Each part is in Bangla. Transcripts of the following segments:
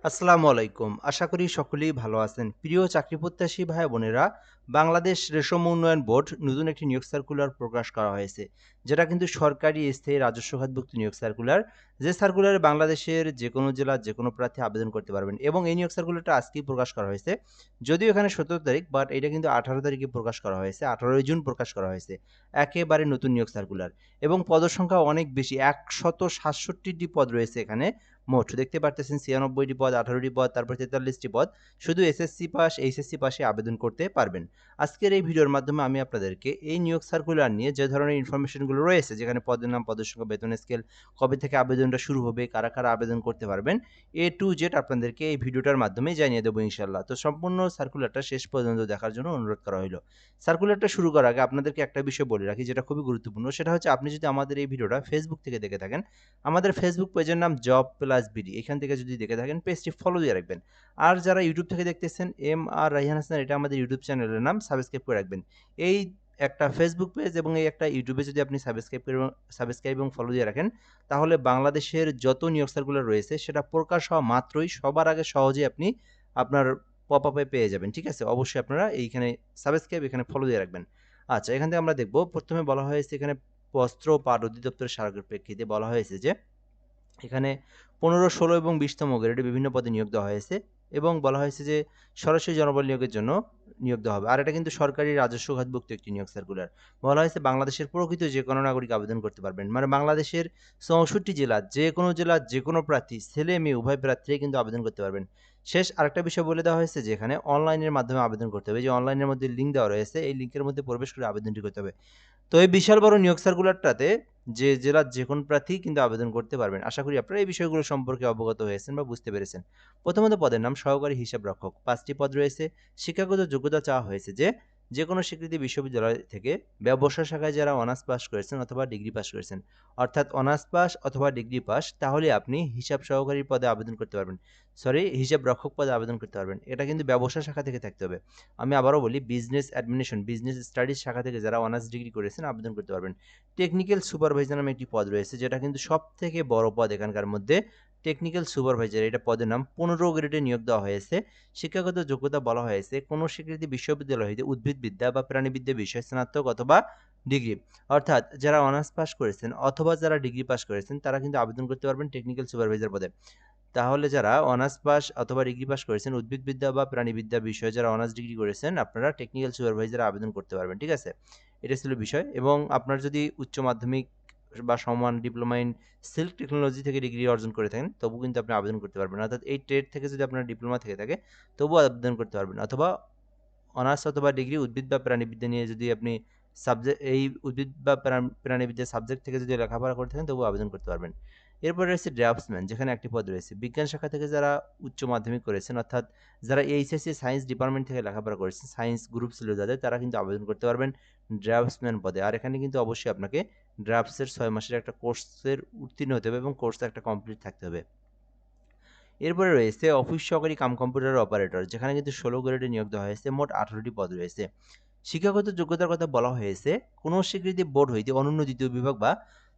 আসসালামু আলাইকুম। আশা করি সকলেই ভালো আছেন। প্রিয় চাকরি প্রত্যাশী ভাই বোনেরা, বাংলাদেশ রেশম উন্নয়ন বোর্ড নতুন একটি নিয়োগ সার্কুলার প্রকাশ করা হয়েছে। যেটা কিন্তু সরকারি স্থায়ী রাজস্ব খাতভুক্ত নিয়োগ সার্কুলার। যে সার্কুলারে বাংলাদেশের যেকোনো জেলার যেকোনো প্রার্থী আবেদন করতে পারবেন এবং এই নিয়োগ সার্কুলারটা আজকেই প্রকাশ করা হয়েছে। যদিও এখানে ১৭ তারিখ বাট এটা কিন্তু ১৮ তারিখে প্রকাশ করা হয়েছে। ১৮ই জুন প্রকাশ করা হয়েছে। একেবারে নতুন নিয়োগ সার্কুলার এবং পদের সংখ্যা অনেক বেশি। ১৬৭টি পদ রয়েছে এখানে। মোট দেখতে পারতেছেন ৯৬টি পদ, ১৮টি পদ, তারপর ৪৩টি পদ। শুধু এসএসসি পাস, এইচএসসি পাসে আবেদন করতে পারবেন। আজকের এই ভিডিওর মাধ্যমে আমি আপনাদেরকে এই নিয়োগ সার্কুলার নিয়ে যে ধরনের ইনফরমেশনগুলো রয়েছে, যেখানে পদের নাম, পদের সংখ্যা, বেতন স্কেল, কবে থেকে আবেদনটা শুরু হবে, কারা, কারা আবেদন করতে পারবেন, A to Z আপনাদেরকে এই ভিডিওটার মাধ্যমে জানিয়ে দেবো ইনশাআল্লাহ। তো সম্পূর্ণ সার্কুলারটা শেষ পর্যন্ত দেখার জন্য অনুরোধ করা হইল। সার্কুলারটা শুরু করার আগে আপনাদেরকে একটা বিষয় বলে রাখি যেটা খুবই গুরুত্বপূর্ণ। সেটা হচ্ছে আপনি যদি আমাদের এই ভিডিওটা ফেসবুক থেকে দেখে থাকেন, আমাদের ফেসবুক পেজের নাম জব প্লাস বিডি। এখান থেকে যদি দেখে থাকেন পেজটি ফলো দিয়ে রাখবেন। আর যারা ইউটিউব থেকে দেখতেছেন এম আর রাইহান হাসান, এটা আমাদের ইউটিউব চ্যানেলের নাম, সাবস্ক্রাইব করে রাখবেন। এই একটা ফেসবুক পেজ এবং এই একটা ইউটিউবে যদি আপনি সাবস্ক্রাইব এবং ফলো দিয়ে রাখেন, তাহলে বাংলাদেশের যত নিয়োগ সার্কুলার রয়েছে সেটা প্রকাশ হওয়া মাত্রই সবার আগে সহজেই আপনি আপনার পপ আপে পেয়ে যাবেন। ঠিক আছে? অবশ্যই আপনারা এইখানে সাবস্ক্রাইব, এখানে ফলো দিয়ে রাখবেন। আচ্ছা, এখান থেকে আমরা দেখব। প্রথমে বলা হয়েছে এখানে বস্ত্র ও পাট অধিদপ্তরের সার্কের প্রেক্ষিতে বলা হয়েছে যে এখানে ১৫, ১৬ এবং ২০তম গ্রেডে বিভিন্ন পদে নিয়োগ দেওয়া হয়েছে এবং বলা হয়েছে যে সরাসরি জনবল নিয়োগের জন্য নিয়োগ দেওয়া হবে। আর এটা কিন্তু সরকারি রাজস্ব খাতভুক্ত একটি নিয়োগ সার্কুলার। বলা হয়েছে বাংলাদেশের প্রকৃত যেকোনো নাগরিক আবেদন করতে পারবেন। মানে বাংলাদেশের ৬৪ জেলার যেকোনো প্রার্থী, ছেলে মেয়ে উভয় প্রার্থীরাই কিন্তু আবেদন করতে পারবেন। শেষ আরেকটা বিষয় বলে দেওয়া হয়েছে যে এখানে অনলাইনের মাধ্যমে আবেদন করতে হবে। যে অনলাইনের মধ্যে লিঙ্ক দেওয়া রয়েছে, এই লিঙ্কের মধ্যে প্রবেশ করে আবেদনটি করতে হবে। তো এই বিশাল বড় নিয়োগ সার্কুলারটাতে যে জেলার যেকোনো প্রার্থী কিন্তু আবেদন করতে পারবেন। আশা করি আপনারা এই বিষয়গুলো সম্পর্কে অবগত হয়েছেন বা বুঝতে পেরেছেন। প্রথমত পদের নাম সহকারী হিসাবরক্ষক। ৫ টি পদ রয়েছে। শিক্ষাগত যোগ্যতা চাওয়া হয়েছে যে, যেকোনো স্বীকৃত বিশ্ববিদ্যালয় থেকে ব্যবসা শাখায় যারা অনার্স পাস করেছেন অথবা ডিগ্রি পাস করেছেন। অর্থাৎ অনার্স পাস অথবা ডিগ্রি পাস, তাহলে আপনি হিসাব সহকারী পদে আবেদন করতে পারবেন। হিসাবরক্ষক পদে আবেদন করতে পারবেন। এটা কিন্তু ব্যবসা শাখা থেকে থাকতে হবে। আমি আবারও বলি, বিজনেস স্টাডিজ শাখা থেকে যারা অনার্স ডিগ্রি করেছেন আবেদন করতে পারবেন। টেকনিক্যাল সুপারভাইজার নামে একটি পদ রয়েছে, যেটা কিন্তু সবথেকে বড় পদ এখানকার মধ্যে। টেকনিক্যাল সুপারভাইজার, এটা পদের নাম। ১৫ গ্রেডে নিয়োগ দেওয়া হয়েছে। শিক্ষাগত যোগ্যতা বলা হয়েছে কোনো স্বীকৃত বিশ্ববিদ্যালয় হইতে উদ্ভিদবিদ্যা বা প্রাণীবিদ্যা বিষয়ে স্নাতক অথবা ডিগ্রি। অর্থাৎ যারা অনার্স পাস করেছেন অথবা যারা ডিগ্রি পাস করেছেন তারা কিন্তু আবেদন করতে পারবেন টেকনিক্যাল সুপারভাইজার পদে। তাহলে যারা অনার্স পাস অথবা ডিগ্রি পাস করেছেন উদ্ভিদবিদ্যা বা প্রাণীবিদ্যা বিষয়ে, যারা অনার্স ডিগ্রি করেছেন, আপনারা টেকনিক্যাল সুপারভাইজারে আবেদন করতে পারবেন। ঠিক আছে? এটা ছিল বিষয়। এবং আপনার যদি উচ্চ মাধ্যমিক বা সমান ডিপ্লোমা ইন সিল্ক টেকনোলজি থেকে ডিগ্রি অর্জন করে থাকেন, তবু কিন্তু আপনি আবেদন করতে পারবেন। অর্থাৎ এই ট্রেড থেকে যদি আপনার ডিপ্লোমা থেকে থাকে, তবুও আবেদন করতে পারবেন। অথবা অনার্স অথবা ডিগ্রি উদ্ভিদ বা প্রাণীবিদ্যা নিয়ে যদি আপনি এই উদ্ভিদ বা প্রাণীবিদ্যা সাবজেক্ট থেকে যদি লেখাপড়া করে থাকেন, তবুও আবেদন করতে পারবেন। এরপরে রয়েছে ড্রাফটসম্যান, যেখানে একটি পদ রয়েছে। বিজ্ঞান শাখা থেকে যারা উচ্চ মাধ্যমিক করেছেন, অর্থাৎ যারা এইচএসসি সায়েন্স ডিপার্টমেন্ট থেকে লেখাপড়া করেছেন, সায়েন্স গ্রুপ ছিল যাদের, তারা কিন্তু আবেদন করতে পারবেন ড্রাফটসম্যান পদে। আর এখানে কিন্তু অবশ্যই আপনাকে ড্রাফটসের ৬ মাসের একটা কোর্সের উত্তীর্ণ হতে হবে এবং কোর্সটা একটা কমপ্লিট থাকতে হবে। এরপরে রয়েছে অফিস সহকারী কাম কম্পিউটার অপারেটর, যেখানে কিন্তু ১৬ গ্রেডে নিয়োগ দেওয়া হয়েছে। মোট ১৮টি পদ রয়েছে। শিক্ষাগত যোগ্যতার কথা বলা হয়েছে কোনো স্বীকৃতি বোর্ড হইতে অনন্য দ্বিতীয় বিভাগ বা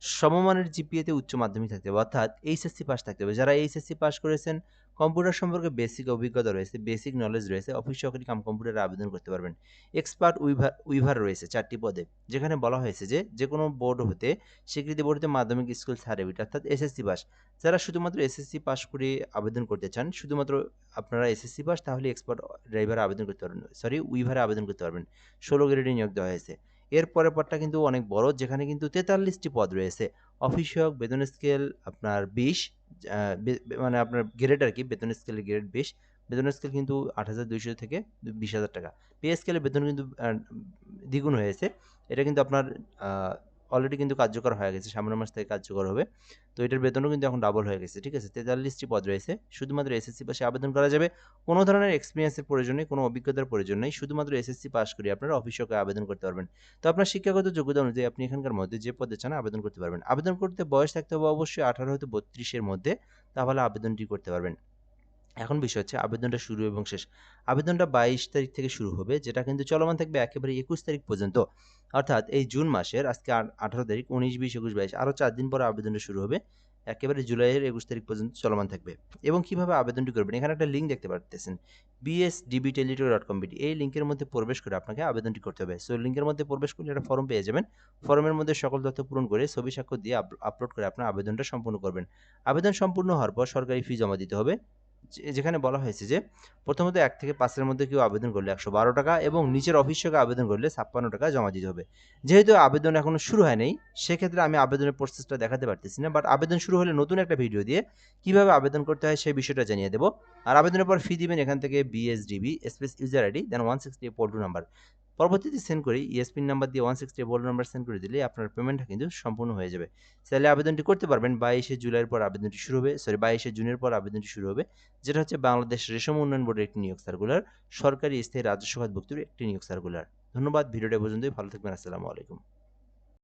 সমমানের জিপিএতে উচ্চ মাধ্যমিক থাকতে হবে, অর্থাৎ এইচএসসি পাস থাকতে হবে। যারা এইচএসসি পাস করেছেন, কম্পিউটার সম্পর্কে বেসিক অভিজ্ঞতা রয়েছে, বেসিক নলেজ রয়েছে, অফিস সহকারী কাম কম্পিউটারে আবেদন করতে পারবেন। এক্সপার্ট উইভার রয়েছে ৪টি পদে, যেখানে বলা হয়েছে যে যেকোনো বোর্ড হতে স্বীকৃতি বোর্ড হতে মাধ্যমিক স্কুল সার্টিফিকেট অর্থাৎ এসএসসি পাস। যারা শুধুমাত্র এসএসসি পাস করে আবেদন করতে চান, শুধুমাত্র আপনারা এসএসসি পাস, তাহলে এক্সপার্ট ড্রাইভারে আবেদন করতে পারবেন, উইভারে আবেদন করতে পারবেন। ১৬ গ্রেডে নিয়োগ দেওয়া হয়েছে। এর পরের পদটা কিন্তু অনেক বড়, যেখানে কিন্তু ৪৩টি পদ রয়েছে। অফিস সহায়ক, বেতন স্কেল আপনার ২০, আ বে বে মানে আপনার গ্রেড আরকি, বেতন স্কেলের গ্রেড ২০। বেতন স্কেল কিন্তু ৮,২০০ থেকে ২০,০০০ টাকা। পে স্কেলের বেতন কিন্তু দ্বিগুণ হয়েছে। এটা কিন্তু আপনার আ অলরেডি কিন্তু কার্যকর হয়ে গেছে। সামনের মাস থেকে কার্যকর হবে। তো এটার বেতনও কিন্তু এখন ডাবল হয়ে গেছে। ঠিক আছে? ৪৩টি পদ রয়েছে। শুধুমাত্র এসএসসি পাসে আবেদন করা যাবে। কোনো ধরনের এক্সপেরিয়েন্সের প্রয়োজন নেই, কোনো অভিজ্ঞতার প্রয়োজন নেই। শুধুমাত্র এসএসসি পাস করে আপনারা অফিস সহকারে আবেদন করতে পারবেন। তো আপনার শিক্ষাগত যোগ্যতা অনুযায়ী আপনি এখানকার মধ্যে যে পদে চান আবেদন করতে পারবেন। আবেদন করতে বয়স থাকতে হবে অবশ্যই ১৮ হতে ৩২ এর মধ্যে, তাহলে আবেদনটি করতে পারবেন। এখন বিষয় হচ্ছে আবেদনটা শুরু এবং শেষ। আবেদনটা ২২ তারিখ থেকে শুরু হবে, যেটা কিন্তু চলমান থাকবে একেবারে ২১ তারিখ পর্যন্ত। অর্থাৎ এই জুন মাসের আজকে ১৮ তারিখ, ১৯, ২০, ২১, ২২ আরও ৪ দিন পরে আবেদনটা শুরু হবে। একেবারে জুলাইয়ের 21 তারিখ পর্যন্ত চলমান থাকবে। এবং কিভাবে আবেদনটি করবেন, এখানে একটা লিঙ্ক দেখতে পারতেছেন, bsdbteleto.com এই লিঙ্কের মধ্যে প্রবেশ করে আপনাকে আবেদনটি করতে হবে। সো লিঙ্কের মধ্যে প্রবেশ করলে একটা ফর্ম পেয়ে যাবেন। ফর্মের মধ্যে সকল তথ্য পূরণ করে ছবি স্বাক্ষর দিয়ে আপলোড করে আপনার আবেদনটা সম্পূর্ণ করবেন। আবেদন সম্পূর্ণ হওয়ার পর সরকারি ফি জমা দিতে হবে। যেখানে বলা হয়েছে যে প্রথমত 1 থেকে 5 এর মধ্যে কেউ আবেদন করলে 112 টাকা এবং নিচের অফিস থেকে আবেদন করলে 56 টাকা জমা দিতে হবে। যেহেতু আবেদন এখনো শুরু হয় নাই, সেক্ষেত্রে আমি আবেদনের প্রসেসটা দেখাতে পারতেছি না, বাট আবেদন শুরু হলে নতুন একটা ভিডিও দিয়ে কিভাবে আবেদন করতে হয় সেই বিষয়টা জানিয়ে দেবো। আর আবেদনের পর ফি দিবেন এখান থেকে বিএসডিবি স্পেস ইউজার আইডি দেন 160 পোল্ট্রি নাম্বার। পরবর্তীতে সেন্ড করি ইএসপিন নাম্বার দিয়ে 160 পোল্ট্রি নাম্বার সেন্ড করে দিলে আপনার পেমেন্টটা কিন্তু সম্পূর্ণ হয়ে যাবে। চাইলে আবেদনটি করতে পারবেন। 22শে জুলাইয়ের পর আবেদনটি শুরু হবে, 22শে জুনের পর আবেদনটি শুরু হবে, যেটা হচ্ছে বাংলাদেশ রেশম উন্নয়ন বোর্ডের একটি নিয়োগ সার্কুলার, সরকারি স্থায়ী রাজস্ব খাতভুক্তির একটি নিয়োগ সার্কুলার। ধন্যবাদ, ভিডিওটা পর্যন্তই। ভালো থাকবেন। আসসালামু আলাইকুম।